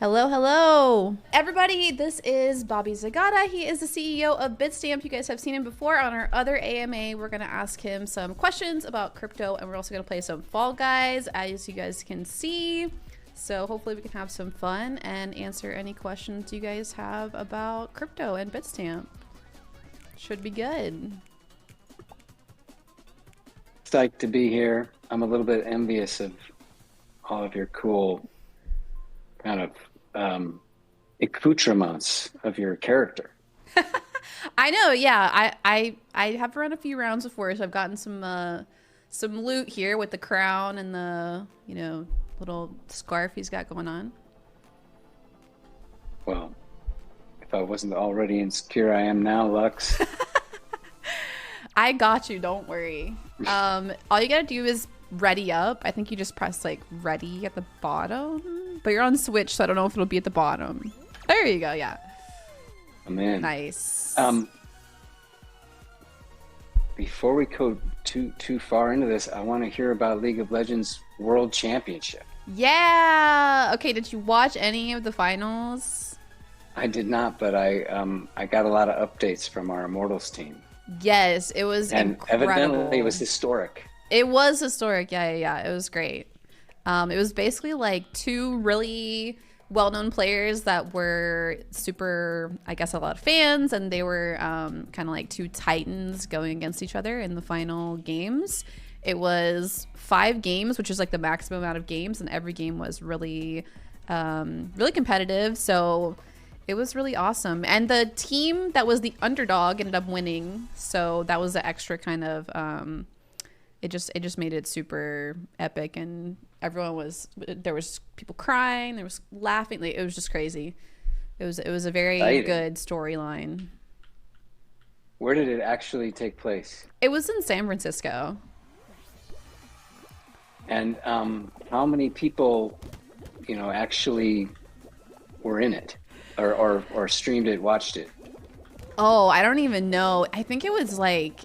Hello, hello. Everybody, this is Bobby Zagata. He is the CEO of Bitstamp. You guys have seen him before on our other AMA. We're going to ask him some questions about crypto, and we're also going to play some Fall Guys, as you guys can see. So hopefully we can have some fun and answer any questions you guys have about crypto and Bitstamp. Should be good. Psyched to be here. I'm a little bit envious of all of your cool kind of accoutrements of your character. I know, yeah. I have run a few rounds before, so I've gotten some loot here with the crown and the little scarf he's got going on. Well, if I wasn't already insecure, I am now, Luxx. I got you, don't worry. All you gotta do is ready up. I think you just press like ready at the bottom, but you're on Switch, so I don't know if it'll be at the bottom. There you go, yeah. I'm in. Nice. Before we go too far into this, I want to hear about League of Legends World Championship. Yeah. Okay, did you watch any of the finals? I did not, but I got a lot of updates from our Immortals team. Yes, it was incredible. Evidently it was historic. It was historic. Yeah. It was great. It was basically like two really well-known players that were super, I guess, a lot of fans, and they were kind of like two titans going against each other in the final games. It was 5 games, which is like the maximum amount of games, and every game was really, really competitive. So it was really awesome. And the team that was the underdog ended up winning. So that was the extra kind of, it just made it super epic, and there was people crying, there was laughing, like, it was just crazy. It was a very good storyline. Where did it actually take place? It was in San Francisco. And how many people, actually were in it, or streamed it, watched it? Oh, I don't even know. I think it was like,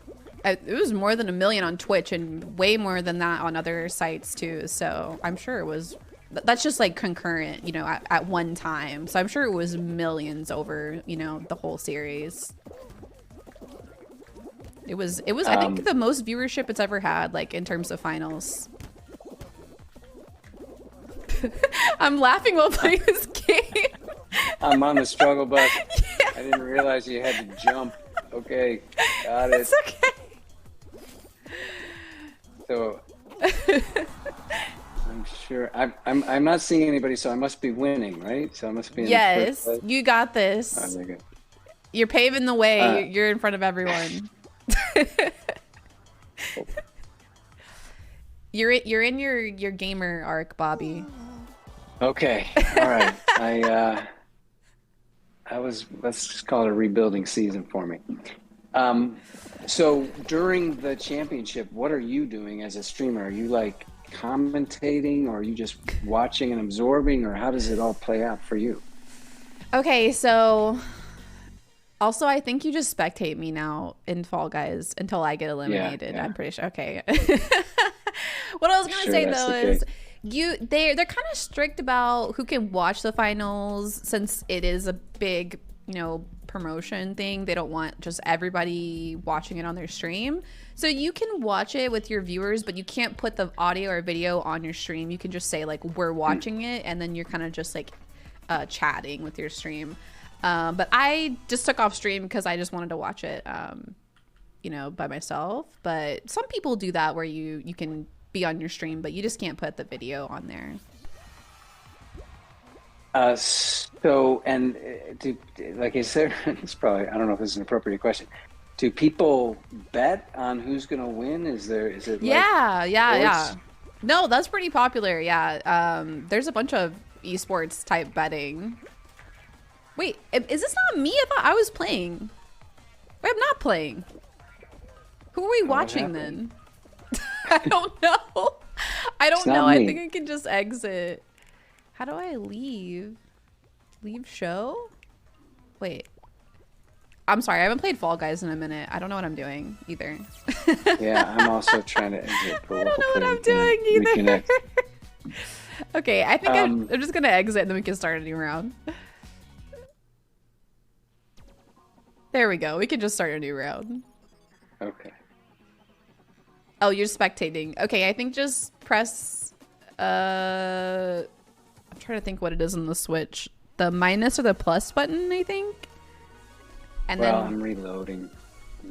it was more than 1 million on Twitch and way more than that on other sites too. So I'm sure it was, that's just like concurrent, at one time. So I'm sure it was millions over, the whole series. It was, I think the most viewership it's ever had, like in terms of finals. I'm laughing while playing this game. I'm on the struggle bus. Yeah. I didn't realize you had to jump. Okay, got it. It's okay. So I'm sure I'm not seeing anybody, so I must be winning, right? So I must be in the first place. You got this. Oh, there you go. You're paving the way. You're in front of everyone. You're in your gamer arc, Bobby. Okay, all right. Let's just call it a rebuilding season for me. So during the championship, what are you doing as a streamer? Are you like commentating, or are you just watching and absorbing, or how does it all play out for you? Okay, so also I think you just spectate me now in Fall Guys until I get eliminated. Yeah. I'm pretty sure. Okay. What I was gonna say though is they're kind of strict about who can watch the finals, since it is a big, promotion thing. They don't want just everybody watching it on their stream. So you can watch it with your viewers, but you can't put the audio or video on your stream. You can just say like, we're watching it, and then you're kind of just like chatting with your stream. But I just took off stream because I just wanted to watch it, by myself. But some people do that where you can be on your stream, but you just can't put the video on there. Like I said, it's probably, I don't know if this is an appropriate question. Do people bet on who's going to win? Is it like Yeah. No, that's pretty popular. Yeah. There's a bunch of esports type betting. Wait, is this not me? I thought I was playing. Wait, I'm not playing. Who are we watching then? I don't know. I don't know. I think I can just exit. How do I leave? Leave show? Wait. I'm sorry. I haven't played Fall Guys in a minute. I don't know what I'm doing either. Yeah, I'm also trying to exit. I don't know what I'm doing either. Okay, I think Um, I'm just gonna exit and then we can start a new round. There we go. We can just start a new round. okay. Oh, you're spectating. Okay, I think just press I'm trying to think what it is on the Switch. The minus or the plus button, I think. And Well, then I'm reloading.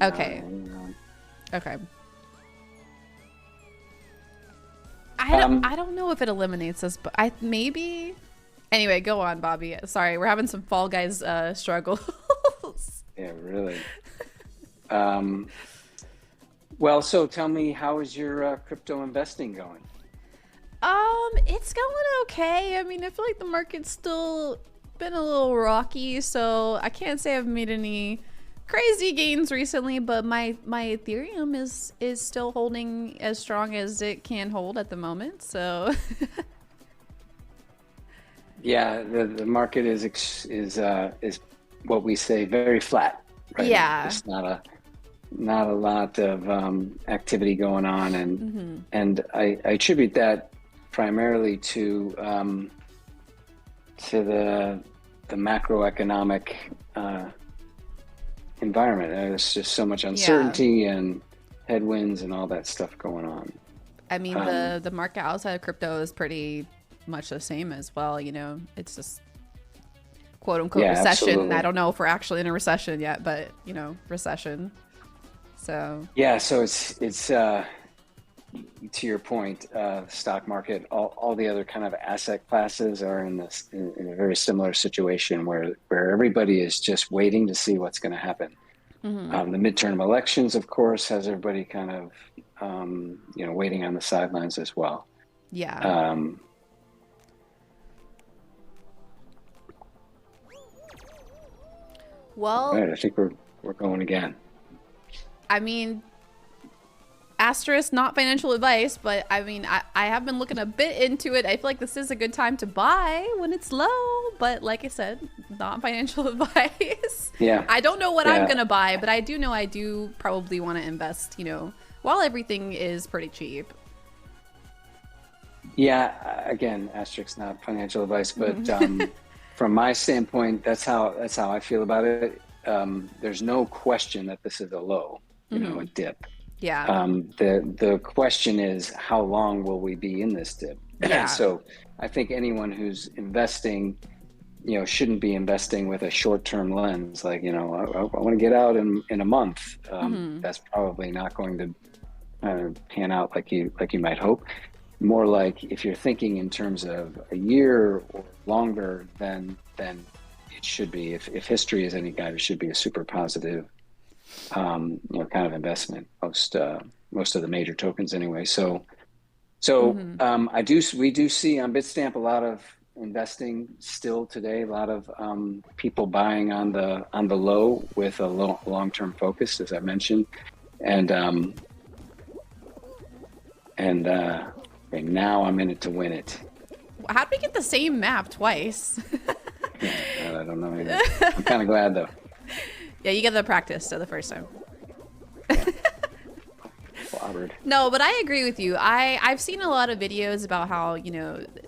okay. No. Okay. Um, I don't know if it eliminates us, but I maybe. Anyway, go on, Bobby. Sorry, we're having some Fall Guys struggles. yeah, really. Um, well, so tell me, how is your crypto investing going? It's going okay. I mean, I feel like the market's still been a little rocky, so I can't say I've made any crazy gains recently, but my Ethereum is still holding as strong as it can hold at the moment. So Yeah, the market is what we say very flat right now. yeah. There's not a lot of activity going on, and I attribute that primarily to the macroeconomic environment. There's just so much Yeah. uncertainty and headwinds and all that stuff going on. I mean, Um, the market outside of crypto is pretty much the same as well, it's just quote unquote yeah, recession. I absolutely. don't know if we're actually in a recession yet, but recession. So, Yeah, so it's to your point, stock market, all the other kind of asset classes are in a very similar situation where everybody is just waiting to see what's going to happen. The midterm elections, of course, has everybody kind of waiting on the sidelines as well. yeah. Um, Well, right, I think we're going again. I mean, asterisk, not financial advice, but I mean, I have been looking a bit into it. I feel like this is a good time to buy when it's low, but like I said, not financial advice. Yeah, I don't know what I'm yeah, gonna buy, but I do know I do probably want to invest, while everything is pretty cheap. yeah. Again, asterisk, not financial advice, but from my standpoint, that's how I feel about it. There's no question that this is a low, a dip. Yeah. The question is, how long will we be in this dip? Yeah. So I think anyone who's investing, shouldn't be investing with a short-term lens. Like, I want to get out in a month. That's probably not going to pan out like you might hope. More like if you're thinking in terms of a year or longer, then it should be. If history is any guide, it should be a super positive kind of investment. Most of the major tokens anyway. We do see on Bitstamp a lot of investing still today. A lot of people buying on the low with a long-term focus, as I mentioned, and okay, now I'm in it to win it. How did we get the same map twice? I don't know either. I'm kind of glad though. Yeah, you get the practice so the first time. Clobbered. No, but I agree with you. I've seen a lot of videos about how,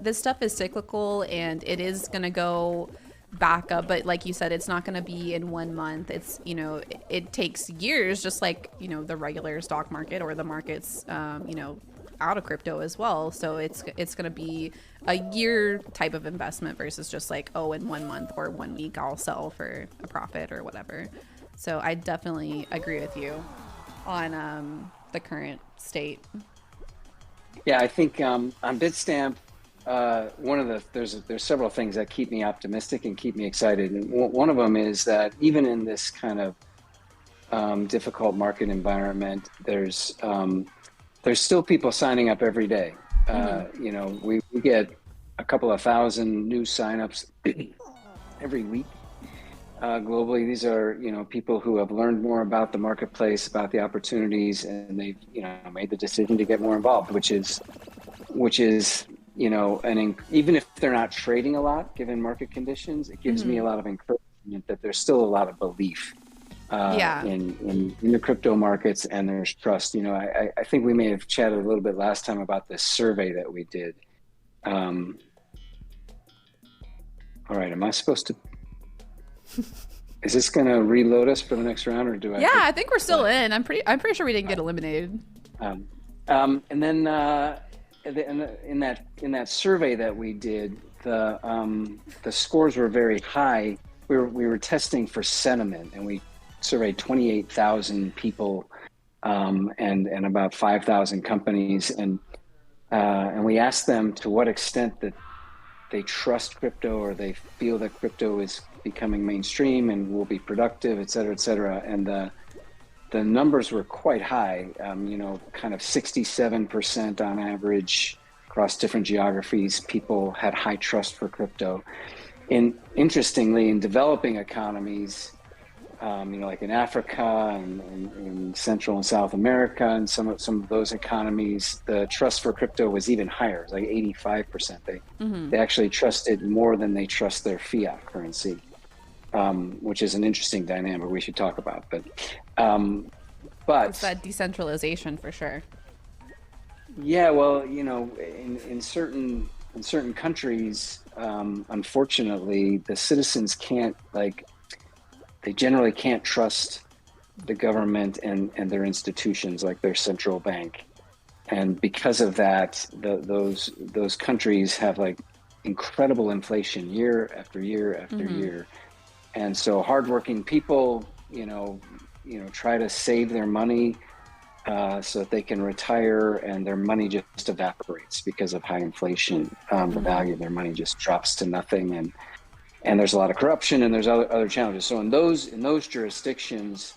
this stuff is cyclical and it is going to go back up. But like you said, it's not going to be in 1 month. It's, it takes years, just like, the regular stock market or the markets, out of crypto as well. So it's going to be a year type of investment versus just like, oh, in 1 month or 1 week I'll sell for a profit or whatever. So I definitely agree with you on the current state. Yeah, I think on Bitstamp, there's several things that keep me optimistic and keep me excited. And one of them is that even in this kind of difficult market environment, there's still people signing up every day. We get a couple of thousand new signups every week globally. These are people who have learned more about the marketplace, about the opportunities, and they've made the decision to get more involved, which is even if they're not trading a lot given market conditions, it gives me a lot of encouragement that there's still a lot of belief Yeah. in the crypto markets, and there's trust. I think we may have chatted a little bit last time about this survey that we did Um, all right, am I supposed to? Is this going to reload us for the next round, or do I Yeah, have to I think we're still play? in. I'm pretty sure we didn't get eliminated. Um, and then in that survey that we did, the scores were very high. We were testing for sentiment, and we surveyed 28,000 people, and about 5,000 companies, and we asked them to what extent that they trust crypto, or they feel that crypto is becoming mainstream and will be productive, et cetera, et cetera. And the numbers were quite high, kind of 67% on average across different geographies. People had high trust for crypto. Interestingly, in developing economies, like in Africa and in Central and South America, and some of those economies, the trust for crypto was even higher. It's like 85%. They actually trust it more than they trust their fiat currency, which is an interesting dynamic we should talk about. Um, It's but that decentralization for sure. yeah, well, in certain countries, unfortunately, the citizens can't like they generally can't trust the government and their institutions like their central bank. And because of that, those countries have like incredible inflation year after year after year. And so hardworking people, try to save their money so that they can retire, and their money just evaporates because of high inflation. The value of their money just drops to nothing, and there's a lot of corruption, and there's other challenges. So in those jurisdictions,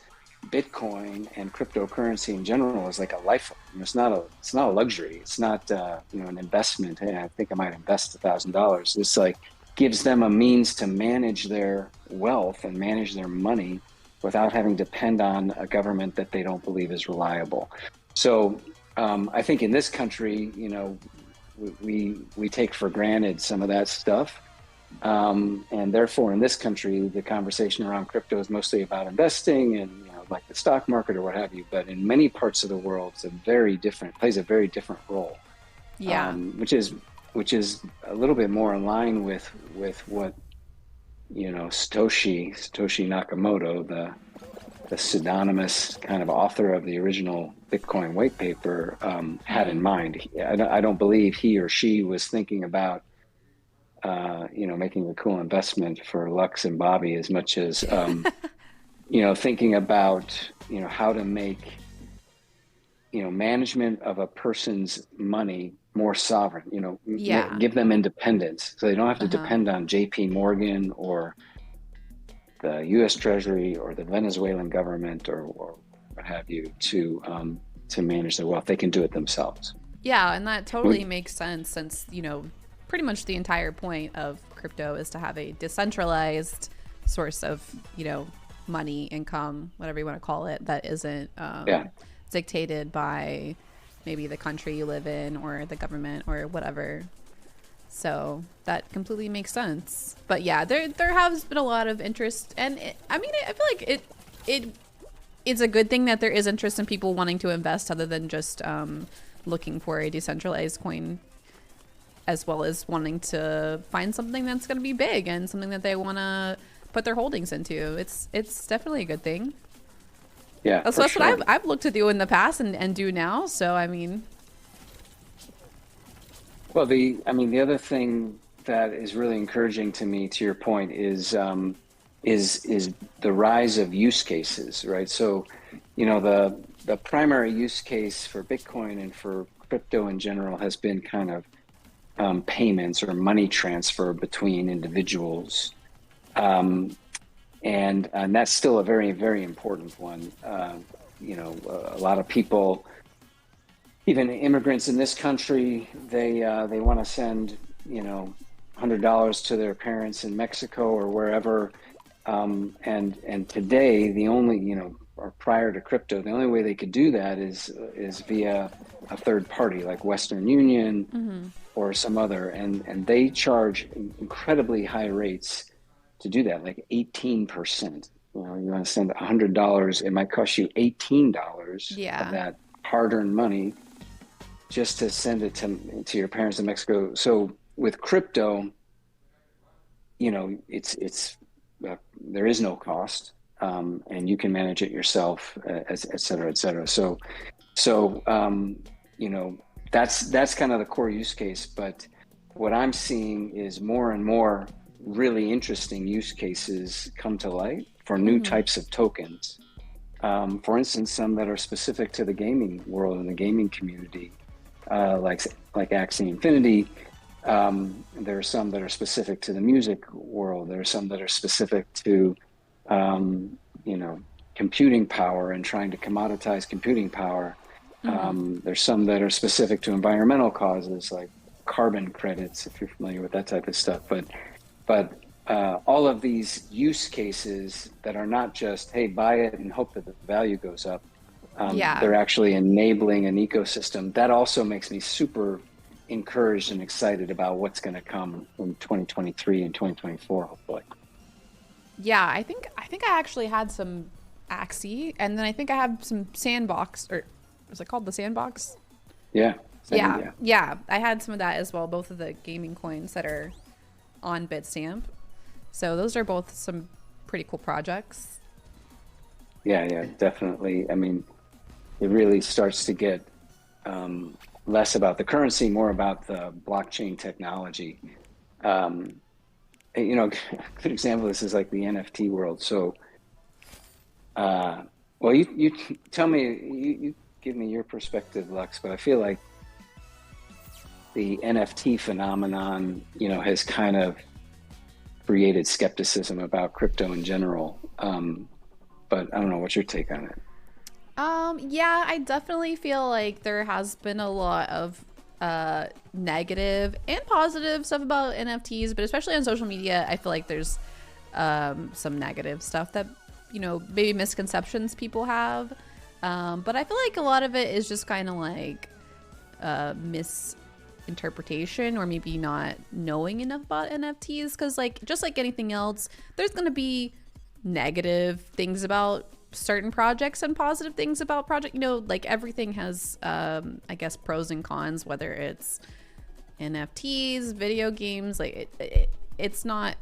Bitcoin and cryptocurrency in general is like a lifeline. It's not a luxury. It's not an investment. Hey, I think I might invest $1,000. This like gives them a means to manage their wealth and manage their money without having to depend on a government that they don't believe is reliable. So I think in this country, we take for granted some of that stuff. And therefore, in this country, the conversation around crypto is mostly about investing and like the stock market or what have you. But in many parts of the world, plays a very different role, Yeah. which is a little bit more in line with what Satoshi Nakamoto, the pseudonymous kind of author of the original Bitcoin white paper, had in mind. I don't believe he or she was thinking about making a cool investment for Luxx and Bobby as much as thinking about how to make management of a person's money more sovereign. Yeah. Give them independence so they don't have to Uh-huh. depend on J.P. Morgan or the U.S. Treasury or the Venezuelan government or what have you to manage their wealth. They can do it themselves. Yeah, and that totally makes sense since, pretty much the entire point of crypto is to have a decentralized source of, money, income, whatever you want to call it, that isn't Yeah. dictated by maybe the country you live in or the government or whatever. So that completely makes sense. But yeah, there has been a lot of interest, and I feel like it's a good thing that there is interest in people wanting to invest, other than just looking for a decentralized coin, as well as wanting to find something that's going to be big and something that they want to put their holdings into. It's definitely a good thing. Yeah, So for that's what sure. I've looked to do in the past and do now. So I mean, Well, the other thing that is really encouraging to me, to your point, is the rise of use cases, right? So, the primary use case for Bitcoin and for crypto in general has been kind of payments or money transfer between individuals, and that's still a very, very important one. A lot of people, even immigrants in this country, they want to send $100 to their parents in Mexico or wherever, and today the only or prior to crypto, the only way they could do that is via a third party like Western Union or some other, and they charge incredibly high rates to do that, like 18%. You want to send $100, it might cost you $18 of yeah. that hard-earned money just to send it to your parents in Mexico. So with crypto, it's there is no cost, and you can manage it yourself, et cetera, et cetera. So that's kind of the core use case. But what I'm seeing is more and more really interesting use cases come to light for new types of tokens. For instance, some that are specific to the gaming world and the gaming community, like Axie Infinity. There are some that are specific to the music world. There are some that are specific to, computing power and trying to commoditize computing power. There's some that are specific to environmental causes, like carbon credits, if you're familiar with that type of stuff. But all of these use cases that are not just, hey, buy it and hope that the value goes up. They're actually enabling an ecosystem. That also makes me super encouraged and excited about what's going to come in 2023 and 2024, hopefully. Yeah, I think I actually had some Axie, and then I think I have some Sandbox, or was it called the Sandbox? Yeah. Yeah. I had some of that as well. Both of the gaming coins that are on Bitstamp. So those are both some pretty cool projects. Yeah, definitely. I mean, it really starts to get less about the currency, more about the blockchain technology. A good example of this is like the NFT world. So, well, you tell me, you give me your perspective, Luxx, but I feel like the NFT phenomenon, has kind of created skepticism about crypto in general. But I don't know, what's your take on it? Yeah, I definitely feel like there has been a lot of negative and positive stuff about NFTs, but especially on social media, I feel like there's some negative stuff that, maybe misconceptions people have. But I feel like a lot of it is just kind of like misinterpretation, or maybe not knowing enough about NFTs, because just like anything else, there's going to be negative things about certain projects and positive things about project. Everything has I guess pros and cons, whether it's NFTs, video games. It's not,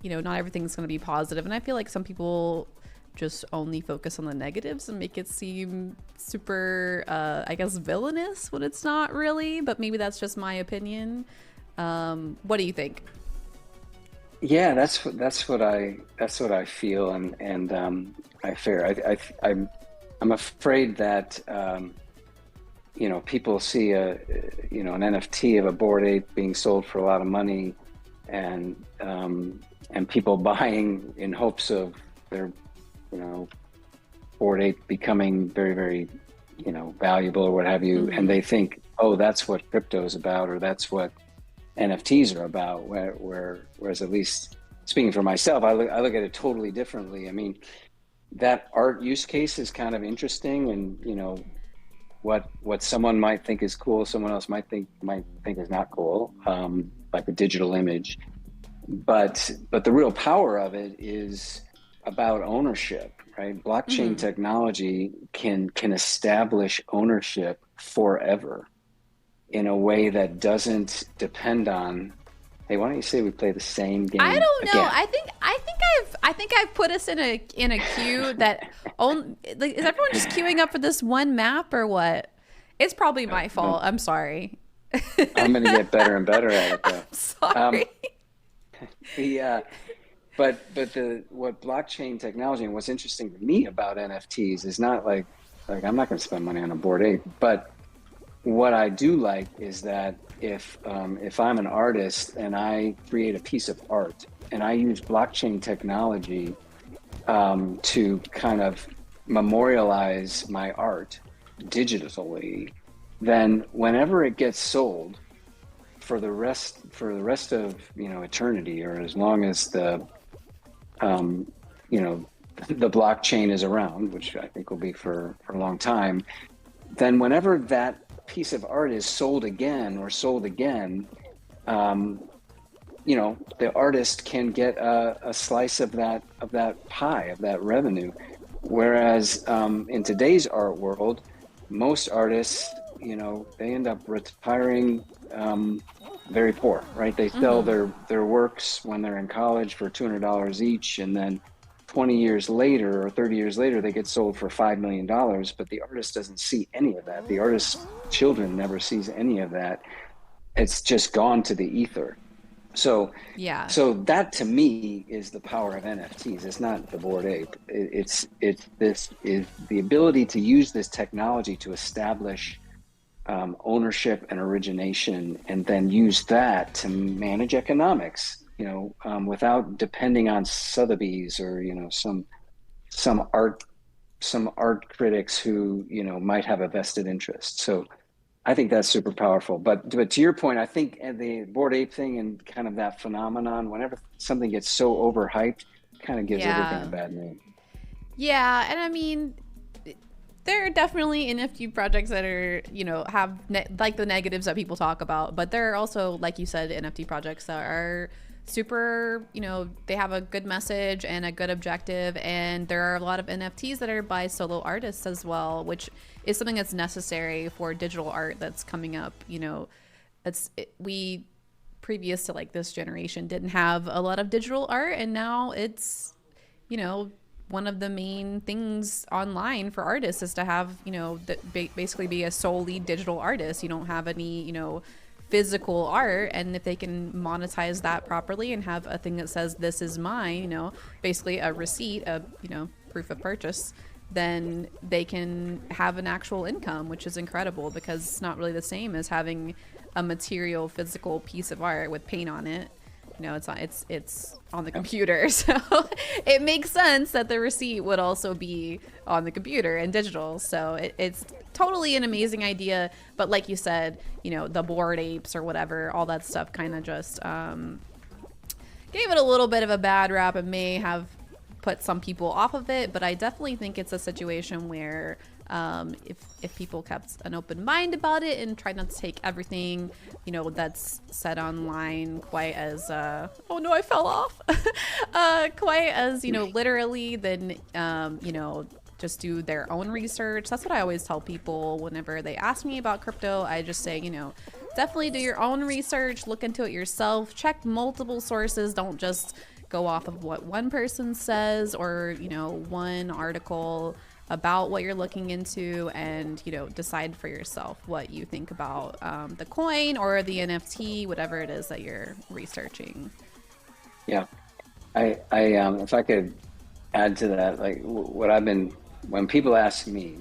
not everything's going to be positive, and I feel like some people just only focus on the negatives and make it seem super I guess villainous when it's not really, but maybe that's just my opinion. What do you think? Yeah, that's what I feel, and I fear. I'm afraid that people see an NFT of a Bored Ape being sold for a lot of money, and people buying in hopes of their Bored Ape becoming very, very valuable or what have you, and they think, oh, that's what crypto is about, or that's what NFTs are about, whereas, at least speaking for myself, I look at it totally differently. I mean, that art use case is kind of interesting, and what someone might think is cool, someone else might think is not cool, like a digital image. But the real power of it is about ownership, right? Blockchain technology can establish ownership forever, in a way that doesn't depend on, hey, why don't you say we play the same game? I don't know. Again? I think I've put us in a queue that is everyone just queuing up for this one map or what? It's probably my fault. I'm sorry. I'm going to get better and better at it, though. I'm sorry. But what blockchain technology, and what's interesting to me about NFTs is not like I'm not going to spend money on a Bored Ape, but what I do like is that if I'm an artist and I create a piece of art and I use blockchain technology to kind of memorialize my art digitally, then whenever it gets sold for the rest of eternity, or as long as the blockchain is around, which I think will be for a long time, then whenever that piece of art is sold again, the artist can get a slice of that pie, of that revenue. Whereas in today's art world, most artists, they end up retiring very poor, right? They sell their works when they're in college for $200 each, and then 20 years later or 30 years later, they get sold for $5 million, but the artist doesn't see any of that. The artist's children never sees any of that. It's just gone to the ether. So, Yeah. so that to me is the power of NFTs. It's not the Bored Ape. It's this is the ability to use this technology to establish ownership and origination, and then use that to manage economics. Without depending on Sotheby's or some art critics who might have a vested interest. So I think that's super powerful. But to your point, I think the Bored Ape thing and kind of that phenomenon, whenever something gets so overhyped, kind of gives everything a bad name. Yeah, and I mean, there are definitely NFT projects that are, have like the negatives that people talk about, but there are also, like you said, NFT projects that are super, they have a good message and a good objective, and there are a lot of NFTs that are by solo artists as well, which is something that's necessary for digital art that's coming up. We previous to like this generation didn't have a lot of digital art, and now it's one of the main things online for artists is to have basically be a solely digital artist. You don't have any physical art, and if they can monetize that properly and have a thing that says this is mine, basically a receipt, proof of purchase, then they can have an actual income, which is incredible, because it's not really the same as having a material physical piece of art with paint on it. It's on the computer, so it makes sense that the receipt would also be on the computer and digital. So it's totally an amazing idea. But like you said, the Bored Apes or whatever, all that stuff kind of just gave it a little bit of a bad rap and may have put some people off of it. But I definitely think it's a situation where if people kept an open mind about it and tried not to take everything that's said online quite as oh no, I fell off quite as literally, then just do their own research. That's what I always tell people whenever they ask me about crypto. I just say definitely do your own research, look into it yourself, check multiple sources, don't just go off of what one person says or one article about what you're looking into, and decide for yourself what you think about the coin or the NFT, whatever it is that you're researching. Yeah, I if I could add to that, like when people ask me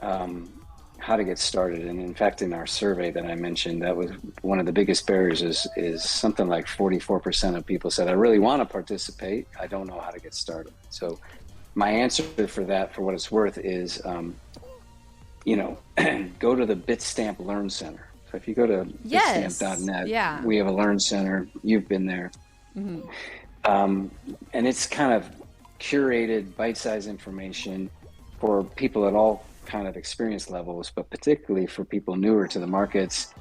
how to get started, and in fact in our survey that I mentioned, that was one of the biggest barriers is something like 44% of people said, I really want to participate, I don't know how to get started. So my answer for that, for what it's worth, is, go to the Bitstamp Learn Center. So if you go to bitstamp.net, we have a Learn Center. You've been there. Mm-hmm. And it's kind of curated, bite-sized information for people at all kind of experience levels, but particularly for people newer to the markets.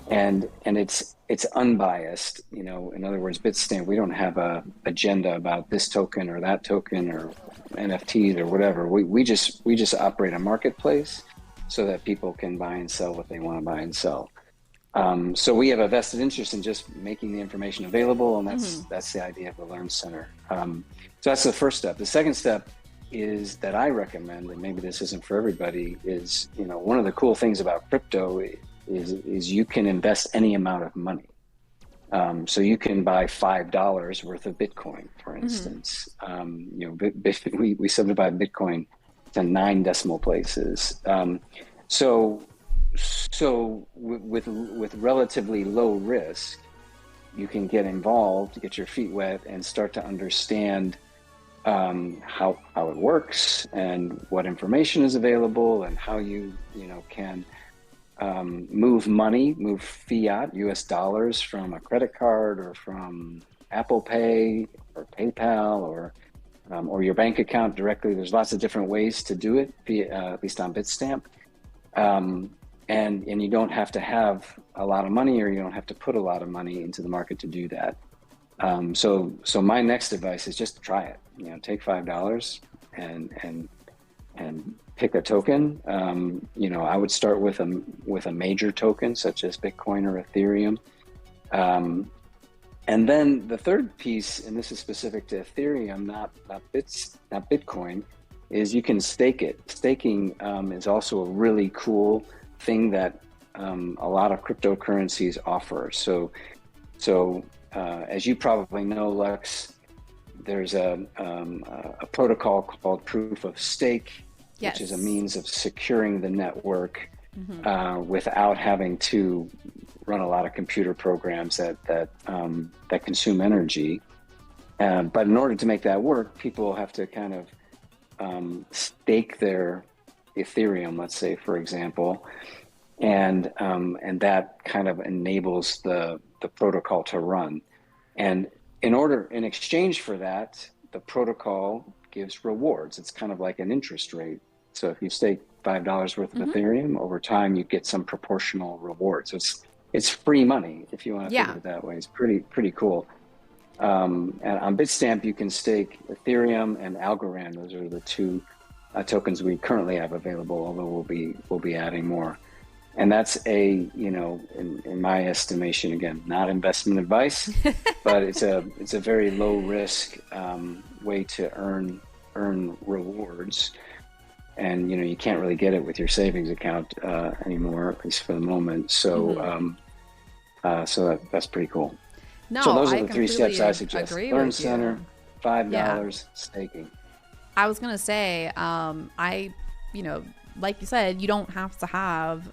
And it's unbiased, in other words, Bitstamp, we don't have a agenda about this token or that token or NFTs or whatever. We just operate a marketplace so that people can buy and sell what they want to buy and sell. So we have a vested interest in just making the information available, and that's the idea of the Learn Center. So that's the first step. The second step is that I recommend, and maybe this isn't for everybody, is one of the cool things about crypto is you can invest any amount of money. So you can buy $5 worth of Bitcoin, for instance. We subdivide Bitcoin to 9 decimal places. So with relatively low risk, you can get involved, get your feet wet, and start to understand how it works and what information is available and how you can move money, move fiat, US dollars from a credit card or from Apple Pay or PayPal or your bank account directly. There's lots of different ways to do it, at least on Bitstamp. And you don't have to have a lot of money, or you don't have to put a lot of money into the market to do that. So my next advice is just try it. Take $5 and and pick a token. I would start with a major token such as Bitcoin or Ethereum. And then the third piece, and this is specific to Ethereum, not Bitcoin, is you can stake it. Staking is also a really cool thing that a lot of cryptocurrencies offer. So as you probably know, Luxx, there's a protocol called proof of stake, Yes. which is a means of securing the network without having to run a lot of computer programs that consume energy. But in order to make that work, people have to kind of stake their Ethereum, let's say, for example, and that kind of enables the protocol to run. And in exchange for that, the protocol gives rewards. It's kind of like an interest rate. So if you stake $5 worth of Ethereum, over time you get some proportional reward. So it's free money, if you want to think of it that way. It's pretty cool. And on Bitstamp, you can stake Ethereum and Algorand. Those are the two tokens we currently have available, although we'll be adding more. And that's in my estimation, again, not investment advice, but it's a very low risk way to earn rewards. And you can't really get it with your savings account anymore, at least for the moment. So that's pretty cool. No, so those are I the three steps I suggest. Learn Center, $5 staking. I was gonna say, like you said, you don't have to have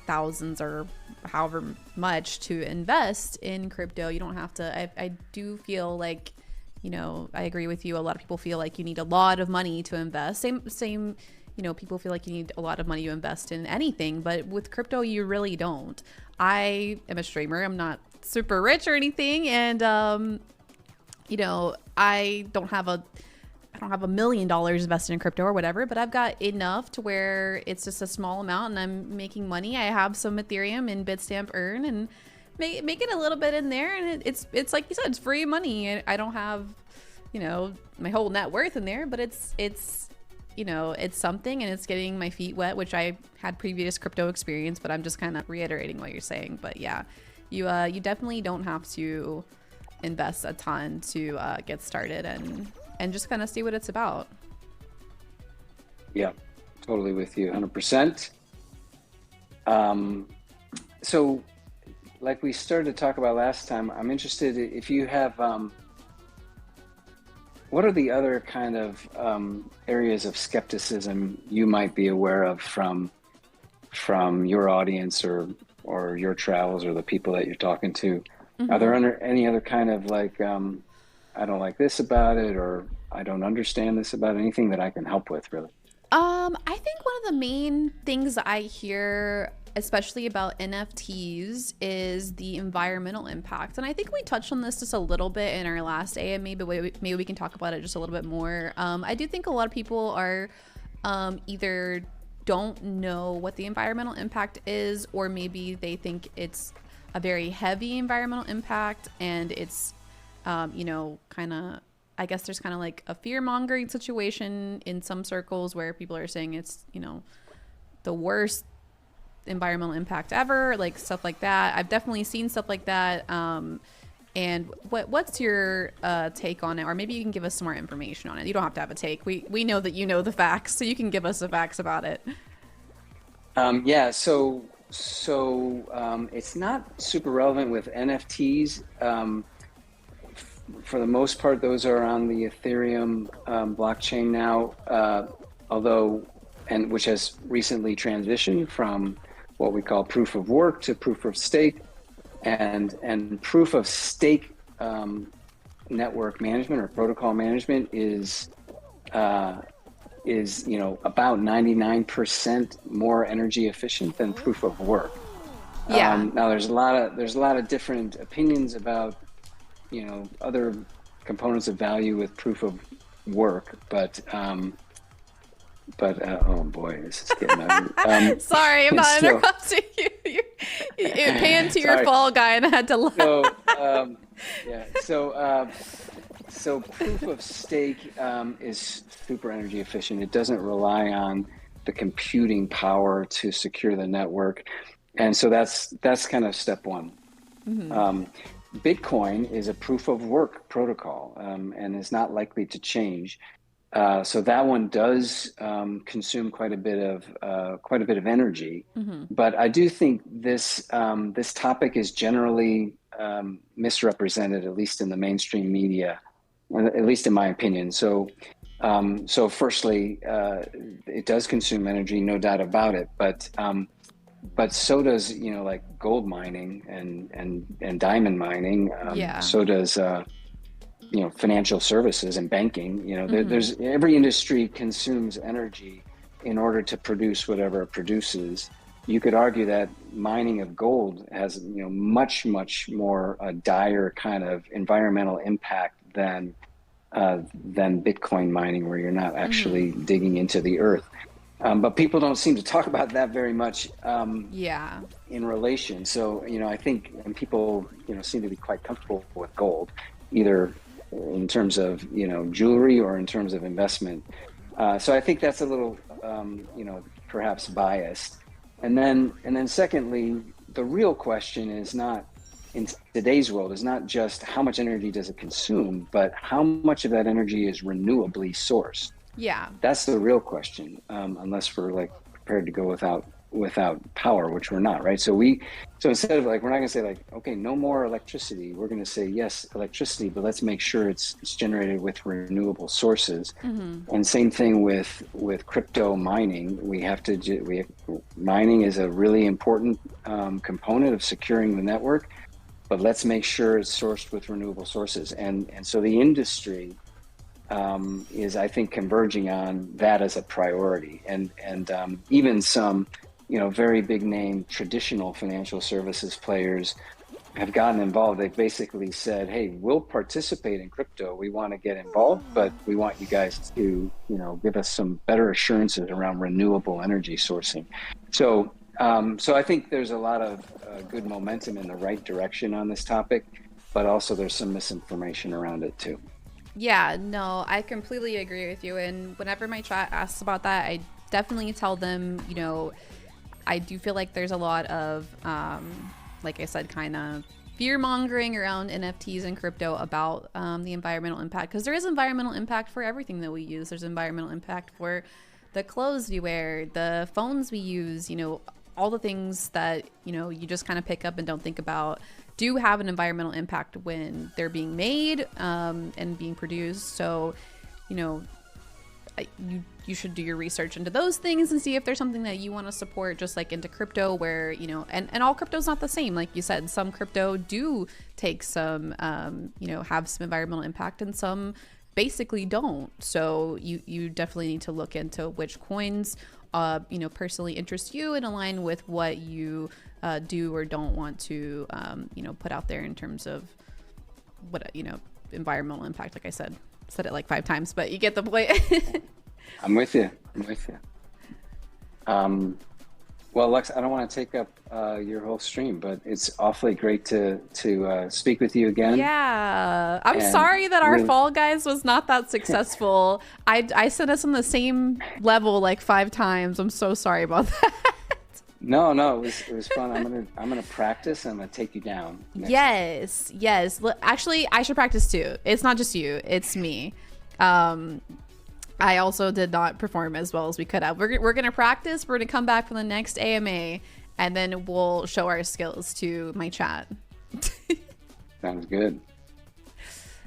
thousands or however much to invest in crypto. You don't have to. I do feel like, I agree with you. A lot of people feel like you need a lot of money to invest. Same. People feel like you need a lot of money to invest in anything, but with crypto, you really don't. I am a streamer. I'm not super rich or anything, and I don't have $1 million invested in crypto or whatever, but I've got enough to where it's just a small amount and I'm making money. I have some Ethereum and Bitstamp earn and making a little bit in there, and it's like you said, it's free money. I don't have my whole net worth in there, but it's something, and it's getting my feet wet, which I had previous crypto experience, but I'm just kind of reiterating what you're saying. But yeah, you definitely don't have to invest a ton to get started and just kind of see what it's about. Yeah, totally with you, 100%. So like we started to talk about last time, I'm interested if you have, what are the other kind of areas of skepticism you might be aware of from your audience or your travels or the people that you're talking to? Are there any other kind of like, I don't like this about it, or I don't understand this about it, anything that I can help with, really? I think one of the main things I hear, especially about NFTs, is the environmental impact. And I think we touched on this just a little bit in our last AMA, but maybe we can talk about it just a little bit more. I do think a lot of people are either don't know what the environmental impact is, or maybe they think it's a very heavy environmental impact, and it's kind of, I guess there's kind of like a fear-mongering situation in some circles where people are saying it's the worst environmental impact ever, like stuff like that. I've definitely seen stuff like that. And what's your take on it? Or maybe you can give us some more information on it. You don't have to have a take. We know that you know the facts, so you can give us the facts about it. Yeah, so it's not super relevant with NFTs. For the most part, those are on the Ethereum blockchain now, which has recently transitioned from what we call proof of work to proof of stake, and proof of stake network management or protocol management is about 99% more energy efficient than proof of work. Yeah. Now there's a lot of different opinions about other components of value with proof of work, but oh boy, this is getting ugly. Sorry, I'm not interrupting you. It panned to your fall guy, and I had to laugh. So So proof of stake is super energy efficient. It doesn't rely on the computing power to secure the network, and so that's kind of step one. Hmm. Um, Bitcoin is a proof of work protocol, and is not likely to change. So that one does consume quite a bit of energy, Hmm. but I do think this topic is generally misrepresented, at least in the mainstream media, at least in my opinion. So firstly, it does consume energy, no doubt about it, but so does, like gold mining and diamond mining. Yeah. So does financial services and banking. Hmm. There's every industry consumes energy in order to produce whatever it produces. You could argue that mining of gold has much more dire kind of environmental impact than Bitcoin mining, where you're not Hmm. actually digging into the earth. But people don't seem to talk about that very much Yeah. in relation. So, I think, and people, seem to be quite comfortable with gold, either in terms of, jewelry or in terms of investment. So I think that's a little, perhaps biased. And then secondly, the real question is not in today's world is not just how much energy does it consume, but how much of that energy is renewably sourced. Yeah. That's the real question, unless we're like prepared to go without power, which we're not, right? So instead of like, we're not going to say like, okay, no more electricity. We're going to say yes, electricity, but let's make sure it's generated with renewable sources. Hmm. And same thing with crypto mining. Mining is a really important component of securing the network, but let's make sure it's sourced with renewable sources. And so the industry is, I think, converging on that as a priority. And even some, very big name traditional financial services players have gotten involved. They've basically said, "Hey, we'll participate in crypto. We want to get involved, but we want you guys to, give us some better assurances around renewable energy sourcing." So I think there's a lot of good momentum in the right direction on this topic, but also there's some misinformation around it too. Yeah, no, I completely agree with you. And whenever my chat asks about that, I definitely tell them, I do feel like there's a lot of, like I said, kind of fear mongering around NFTs and crypto about the environmental impact. Because there is environmental impact for everything that we use. There's environmental impact for the clothes we wear, the phones we use, all the things that, you just kind of pick up and don't think about do have an environmental impact when they're being made and being produced. So, you know, you should do your research into those things and see if there's something that you want to support, just like into crypto where, and all crypto's not the same. Like you said, some crypto do take some, have some environmental impact and some basically don't. So you definitely need to look into which coins, personally interest you and align with what you do or don't want to, put out there in terms of what, environmental impact. Like I said it like 5 times, but you get the point. I'm with you. I'm with you. Well, Lex, I don't want to take up your whole stream, but it's awfully great to speak with you again. Yeah, I'm And sorry that our really, Fall Guys was not that successful. I sent us on the same level like 5 times. I'm so sorry about that. no, it was fun. I'm gonna practice. I'm gonna take you down next time. Yes. Actually, I should practice too. It's not just you, it's me. Um, I also did not perform as well as we could have. We're gonna practice. We're gonna come back for the next AMA, and then we'll show our skills to my chat. Sounds good.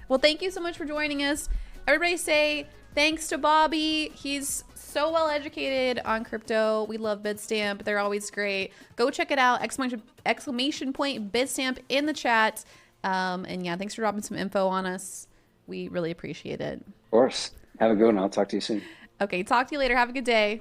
Well, thank you so much for joining us. Everybody say thanks to Bobby. He's so well educated on crypto. We love Bitstamp. They're always great. Go check it out. Exclamation point Bitstamp in the chat. And yeah, thanks for dropping some info on us. We really appreciate it. Of course. Have a good one. I'll talk to you soon. Okay, talk to you later. Have a good day.